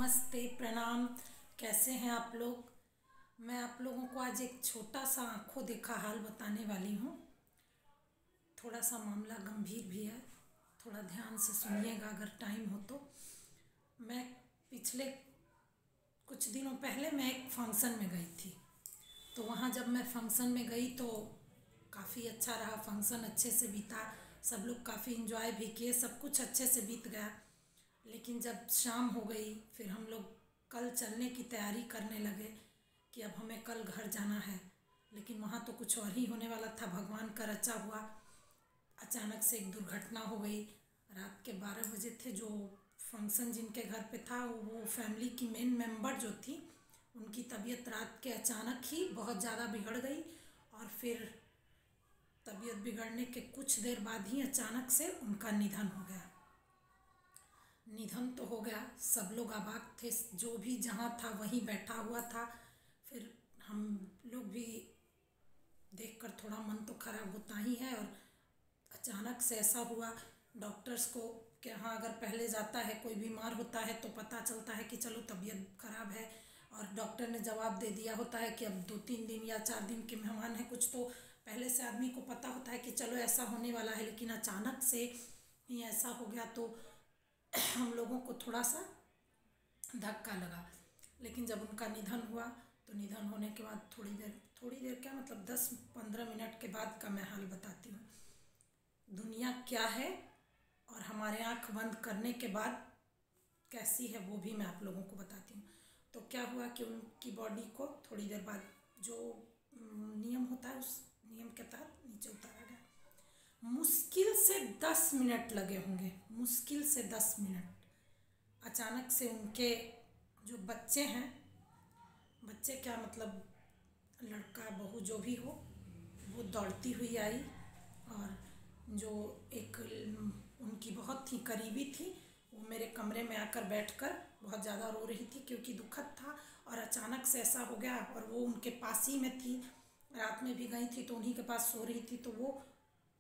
नमस्ते, प्रणाम। कैसे हैं आप लोग। मैं आप लोगों को आज एक छोटा सा आंखों देखा हाल बताने वाली हूँ। थोड़ा सा मामला गंभीर भी है, थोड़ा ध्यान से सुनिएगा अगर टाइम हो तो। मैं पिछले कुछ दिनों पहले मैं एक फंक्शन में गई थी। तो वहाँ जब मैं फंक्शन में गई तो काफ़ी अच्छा रहा, फंक्शन अच्छे से बीता, सब लोग काफ़ी इन्जॉय भी किए, सब कुछ अच्छे से बीत गया। लेकिन जब शाम हो गई फिर हम लोग कल चलने की तैयारी करने लगे कि अब हमें कल घर जाना है। लेकिन वहाँ तो कुछ और ही होने वाला था, भगवान का रचा हुआ। अचानक से एक दुर्घटना हो गई। रात के 12 बजे थे। जो फंक्शन जिनके घर पे था वो फैमिली की मेन मेंबर जो थी, उनकी तबीयत रात के अचानक ही बहुत ज़्यादा बिगड़ गई। और फिर तबीयत बिगड़ने के कुछ देर बाद ही अचानक से उनका निधन हो गया। निधन तो हो गया, सब लोग अवाक थे, जो भी जहाँ था वहीं बैठा हुआ था। फिर हम लोग भी देखकर थोड़ा मन तो खराब होता ही है। और अचानक से ऐसा हुआ, डॉक्टर्स को कि हाँ अगर पहले जाता है कोई बीमार होता है तो पता चलता है कि चलो तबीयत खराब है, और डॉक्टर ने जवाब दे दिया होता है कि अब 2-3 दिन या 4 दिन के मेहमान हैं कुछ, तो पहले से आदमी को पता होता है कि चलो ऐसा होने वाला है। लेकिन अचानक से ही ऐसा हो गया तो हम लोगों को थोड़ा सा धक्का लगा। लेकिन जब उनका निधन हुआ तो निधन होने के बाद थोड़ी देर क्या मतलब 10-15 मिनट के बाद का मैं हाल बताती हूँ। दुनिया क्या है और हमारे आँख बंद करने के बाद कैसी है वो भी मैं आप लोगों को बताती हूँ। तो क्या हुआ कि उनकी बॉडी को थोड़ी देर बाद जो नियम होता है उस नियम के तहत नीचे उतारा गया। मुश्किल से 10 मिनट लगे होंगे, मुश्किल से 10 मिनट। अचानक से उनके जो बच्चे हैं, बच्चे क्या मतलब लड़का बहू जो भी हो, वो दौड़ती हुई आई। और जो एक उनकी बहुत ही करीबी थी वो मेरे कमरे में आकर बैठकर बहुत ज़्यादा रो रही थी, क्योंकि दुखद था और अचानक से ऐसा हो गया। और वो उनके पास ही में थी, रात में भी गई थी तो उन्हीं के पास सो रही थी, तो वो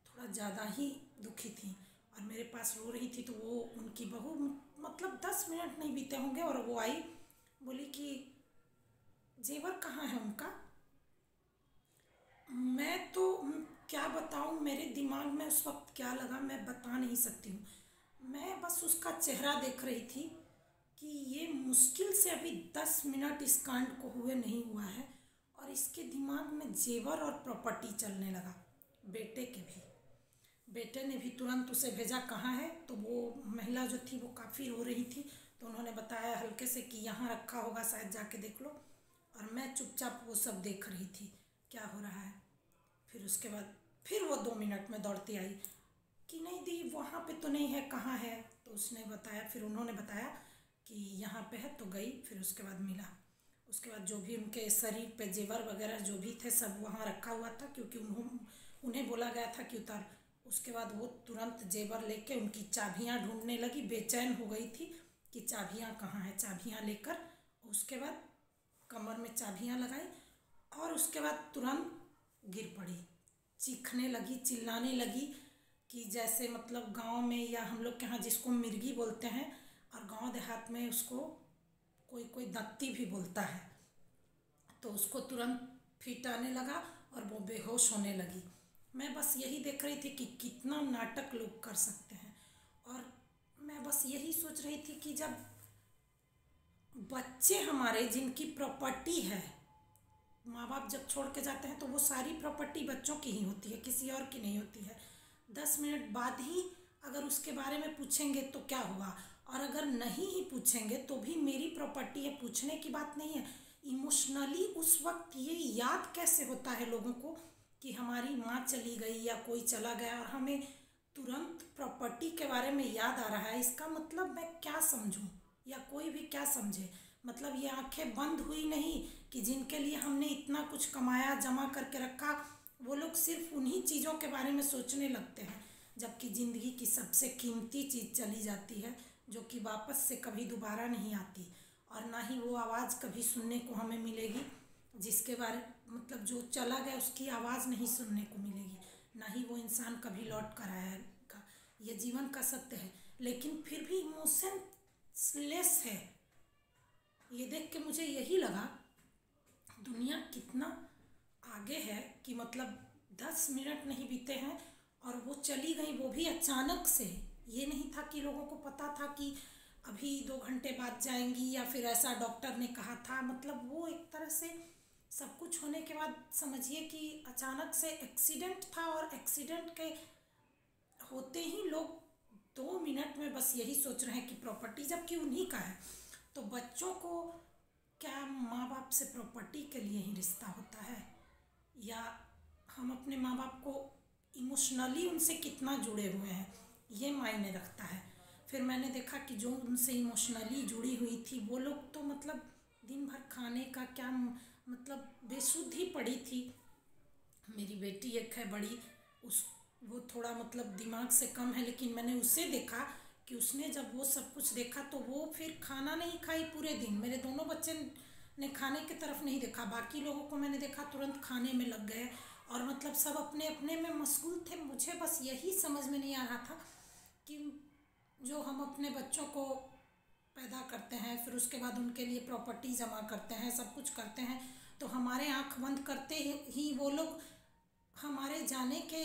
थोड़ा ज़्यादा ही दुखी थी और मेरे पास रो रही थी। तो वो उनकी बहू मतलब 10 मिनट नहीं बीते होंगे और वो आई, बोली कि जेवर कहाँ है उनका। मैं तो क्या बताऊँ, मेरे दिमाग में उस वक्त क्या लगा मैं बता नहीं सकती हूँ। मैं बस उसका चेहरा देख रही थी कि ये मुश्किल से अभी 10 मिनट इस कांड को हुए नहीं हुआ है और इसके दिमाग में जेवर और प्रॉपर्टी चलने लगा। बेटे के भी, बेटे ने भी तुरंत उसे भेजा कहाँ है, तो वो महिला जो थी वो काफ़ी रो रही थी, तो उन्होंने बताया हल्के से कि यहाँ रखा होगा, शायद जाके देख लो। और मैं चुपचाप वो सब देख रही थी क्या हो रहा है। फिर उसके बाद फिर वो 2 मिनट में दौड़ती आई कि नहीं दी वहाँ पे तो नहीं है, कहाँ है। तो उसने बताया, फिर उन्होंने बताया कि यहाँ पे है, तो गई। फिर उसके बाद मिला। उसके बाद जो भी उनके शरीर पे जेवर वगैरह जो भी थे सब वहाँ रखा हुआ था, क्योंकि उन्हें बोला गया था कि उतार। उसके बाद वो तुरंत जेवर लेके उनकी चाबियाँ ढूंढने लगी, बेचैन हो गई थी कि चाबियाँ कहाँ हैं। चाबियाँ लेकर उसके बाद कमर में चाबियाँ लगाई और उसके बाद तुरंत गिर पड़ी, चीखने लगी, चिल्लाने लगी कि जैसे मतलब गांव में या हम लोग के यहाँ जिसको मिर्गी बोलते हैं और गांव देहात में उसको कोई कोई दत्ती भी बोलता है, तो उसको तुरंत फिट आने लगा और वो बेहोश होने लगी। मैं बस यही देख रही थी कि कितना नाटक लोग कर सकते हैं। और मैं बस यही सोच रही थी कि जब बच्चे हमारे जिनकी प्रॉपर्टी है, माँ बाप जब छोड़ के जाते हैं तो वो सारी प्रॉपर्टी बच्चों की ही होती है, किसी और की नहीं होती है। 10 मिनट बाद ही अगर उसके बारे में पूछेंगे तो क्या हुआ, और अगर नहीं ही पूछेंगे तो भी मेरी प्रॉपर्टी है, पूछने की बात नहीं है। इमोशनली उस वक्त ये याद कैसे होता है लोगों को कि हमारी माँ चली गई या कोई चला गया और हमें तुरंत प्रॉपर्टी के बारे में याद आ रहा है। इसका मतलब मैं क्या समझूं या कोई भी क्या समझे। मतलब ये आंखें बंद हुई नहीं कि जिनके लिए हमने इतना कुछ कमाया, जमा करके रखा, वो लोग सिर्फ उन्हीं चीज़ों के बारे में सोचने लगते हैं, जबकि ज़िंदगी की सबसे कीमती चीज़ चली जाती है जो कि वापस से कभी दोबारा नहीं आती। और ना ही वो आवाज़ कभी सुनने को हमें मिलेगी जिसके बारे मतलब जो चला गया उसकी आवाज़ नहीं सुनने को मिलेगी, ना ही वो इंसान कभी लौट कर आएगा। ये जीवन का सत्य है। लेकिन फिर भी इमोशनलेस है, ये देख के मुझे यही लगा दुनिया कितना आगे है कि मतलब 10 मिनट नहीं बीते हैं और वो चली गई, वो भी अचानक से। ये नहीं था कि लोगों को पता था कि अभी 2 घंटे बाद जाएंगी या फिर ऐसा डॉक्टर ने कहा था। मतलब वो एक तरह से सब कुछ होने के बाद समझिए कि अचानक से एक्सीडेंट था, और एक्सीडेंट के होते ही लोग 2 मिनट में बस यही सोच रहे हैं कि प्रॉपर्टी, जबकि उन्हीं का है। तो बच्चों को क्या माँ बाप से प्रॉपर्टी के लिए ही रिश्ता होता है, या हम अपने माँ बाप को इमोशनली उनसे कितना जुड़े हुए हैं, ये मायने रखता है। फिर मैंने देखा कि जो उनसे इमोशनली जुड़ी हुई थी वो लोग तो मतलब दिन भर खाने का क्या मतलब बेसुध ही पड़ी थी। मेरी बेटी एक है बड़ी, उस वो थोड़ा मतलब दिमाग से कम है, लेकिन मैंने उसे देखा कि उसने जब वो सब कुछ देखा तो वो फिर खाना नहीं खाई पूरे दिन। मेरे दोनों बच्चे ने खाने की तरफ नहीं देखा, बाकी लोगों को मैंने देखा तुरंत खाने में लग गए, और मतलब सब अपने अपने में मशगूल थे। मुझे बस यही समझ में नहीं आ रहा था कि जो हम अपने बच्चों को पैदा करते हैं, फिर उसके बाद उनके लिए प्रॉपर्टी जमा करते हैं, सब कुछ करते हैं, तो हमारे आंख बंद करते ही वो लोग हमारे जाने के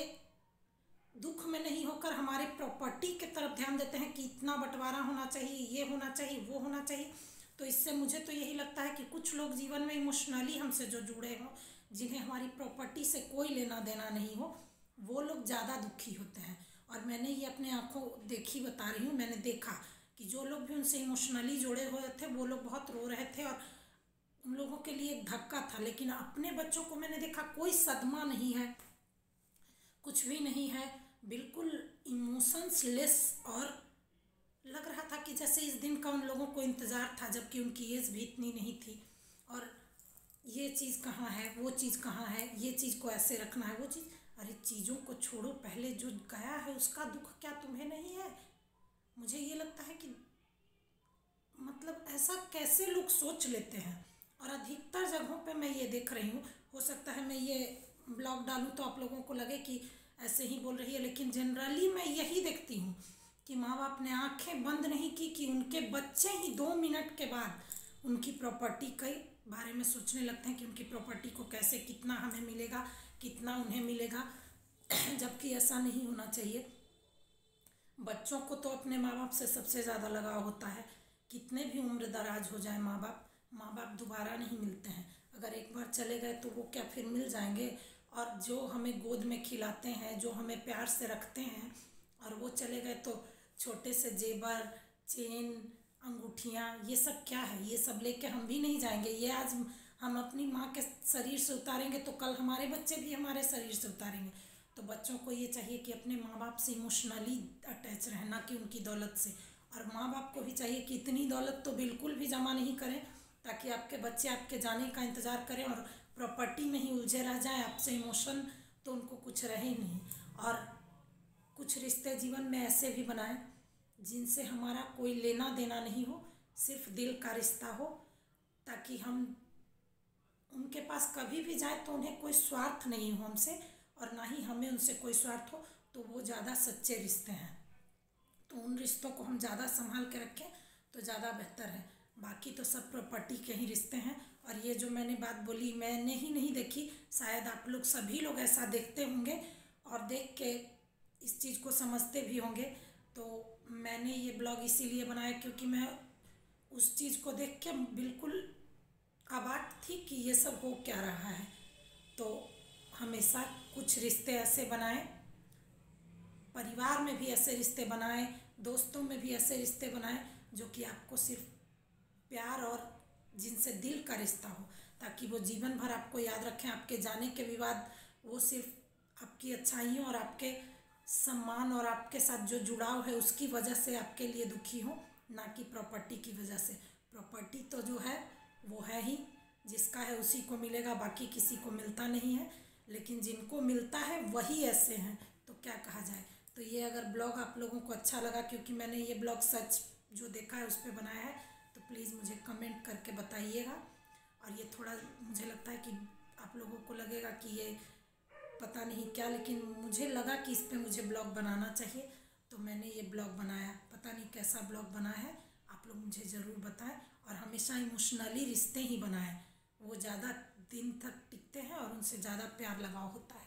दुख में नहीं होकर हमारे प्रॉपर्टी की तरफ ध्यान देते हैं कि इतना बंटवारा होना चाहिए, ये होना चाहिए, वो होना चाहिए। तो इससे मुझे तो यही लगता है कि कुछ लोग जीवन में इमोशनली हमसे जो जुड़े हों, जिन्हें हमारी प्रॉपर्टी से कोई लेना देना नहीं हो, वो लोग ज़्यादा दुखी होते हैं। और मैंने ये अपने आँखों देखी बता रही हूँ, मैंने देखा कि जो लोग भी उनसे इमोशनली जुड़े हुए थे वो लोग बहुत रो रहे थे, और उन लोगों के लिए एक धक्का था। लेकिन अपने बच्चों को मैंने देखा कोई सदमा नहीं है, कुछ भी नहीं है, बिल्कुल इमोशंस लेस। और लग रहा था कि जैसे इस दिन का उन लोगों को इंतज़ार था, जबकि उनकी एज भी इतनी नहीं थी। और ये चीज़ कहाँ है, वो चीज़ कहाँ है, ये चीज़ को ऐसे रखना है, वो चीज़। अरे चीज़ों को छोड़ो, पहले जो गया है उसका दुख क्या तुम्हें नहीं है? मुझे ये लगता है कि मतलब ऐसा कैसे लोग सोच लेते हैं। और अधिकतर जगहों पे मैं ये देख रही हूँ, हो सकता है मैं ये ब्लॉग डालूँ तो आप लोगों को लगे कि ऐसे ही बोल रही है, लेकिन जनरली मैं यही देखती हूँ कि माँ बाप ने आंखें बंद नहीं की कि उनके बच्चे ही 2 मिनट के बाद उनकी प्रॉपर्टी के बारे में सोचने लगते हैं कि उनकी प्रॉपर्टी को कैसे, कितना हमें मिलेगा, कितना उन्हें मिलेगा। जबकि ऐसा नहीं होना चाहिए। बच्चों को तो अपने माँ बाप से सबसे ज़्यादा लगाव होता है। कितने भी उम्र दराज हो जाए माँ बाप दोबारा नहीं मिलते हैं। अगर एक बार चले गए तो वो क्या फिर मिल जाएंगे? और जो हमें गोद में खिलाते हैं, जो हमें प्यार से रखते हैं, और वो चले गए तो छोटे से जेवर, चेन, अंगूठियाँ, ये सब क्या है? ये सब लेके हम भी नहीं जाएंगे। ये आज हम अपनी माँ के शरीर से उतारेंगे तो कल हमारे बच्चे भी हमारे शरीर से उतारेंगे। तो बच्चों को ये चाहिए कि अपने माँ बाप से इमोशनली अटैच रहना, कि उनकी दौलत से। और माँ बाप को भी चाहिए कि इतनी दौलत तो बिल्कुल भी जमा नहीं करें ताकि आपके बच्चे आपके जाने का इंतज़ार करें और प्रॉपर्टी में ही उलझे रह जाएं। आपसे इमोशन तो उनको कुछ रहे ही नहीं। और कुछ रिश्ते जीवन में ऐसे भी बनाएं जिनसे हमारा कोई लेना देना नहीं हो, सिर्फ दिल का रिश्ता हो, ताकि हम उनके पास कभी भी जाए तो उन्हें कोई स्वार्थ नहीं हो हमसे, और ना ही हमें उनसे कोई स्वार्थ हो। तो वो ज़्यादा सच्चे रिश्ते हैं। तो उन रिश्तों को हम ज़्यादा संभाल के रखें तो ज़्यादा बेहतर है। बाकी तो सब प्रॉपर्टी के ही रिश्ते हैं। और ये जो मैंने बात बोली मैंने ही नहीं देखी, शायद आप लोग सभी लोग ऐसा देखते होंगे और देख के इस चीज़ को समझते भी होंगे। तो मैंने ये ब्लॉग इसीलिए बनाया क्योंकि मैं उस चीज़ को देख के बिल्कुल अवाक थी कि ये सब हो क्या रहा है। तो हमेशा कुछ रिश्ते ऐसे बनाएं, परिवार में भी ऐसे रिश्ते बनाएं, दोस्तों में भी ऐसे रिश्ते बनाएं जो कि आपको सिर्फ प्यार और जिनसे दिल का रिश्ता हो, ताकि वो जीवन भर आपको याद रखें। आपके जाने के भी बाद वो सिर्फ आपकी अच्छाइयों और आपके सम्मान और आपके साथ जो जुड़ाव है उसकी वजह से आपके लिए दुखी हो, ना कि प्रॉपर्टी की वजह से। प्रॉपर्टी तो जो है वो है ही, जिसका है उसी को मिलेगा, बाकी किसी को मिलता नहीं है। लेकिन जिनको मिलता है वही ऐसे हैं, तो क्या कहा जाए। तो ये अगर ब्लॉग आप लोगों को अच्छा लगा, क्योंकि मैंने ये ब्लॉग सच जो देखा है उस पर बनाया है, तो प्लीज़ मुझे कमेंट करके बताइएगा। और ये थोड़ा मुझे लगता है कि आप लोगों को लगेगा कि ये पता नहीं क्या, लेकिन मुझे लगा कि इस पर मुझे ब्लॉग बनाना चाहिए, तो मैंने ये ब्लॉग बनाया। पता नहीं कैसा ब्लॉग बना है, आप लोग मुझे ज़रूर बताएं। और हमेशा इमोशनली रिश्ते ही बनाएं, वो ज़्यादा दिन तक टिकते हैं और उनसे ज़्यादा प्यार लगाव होता है।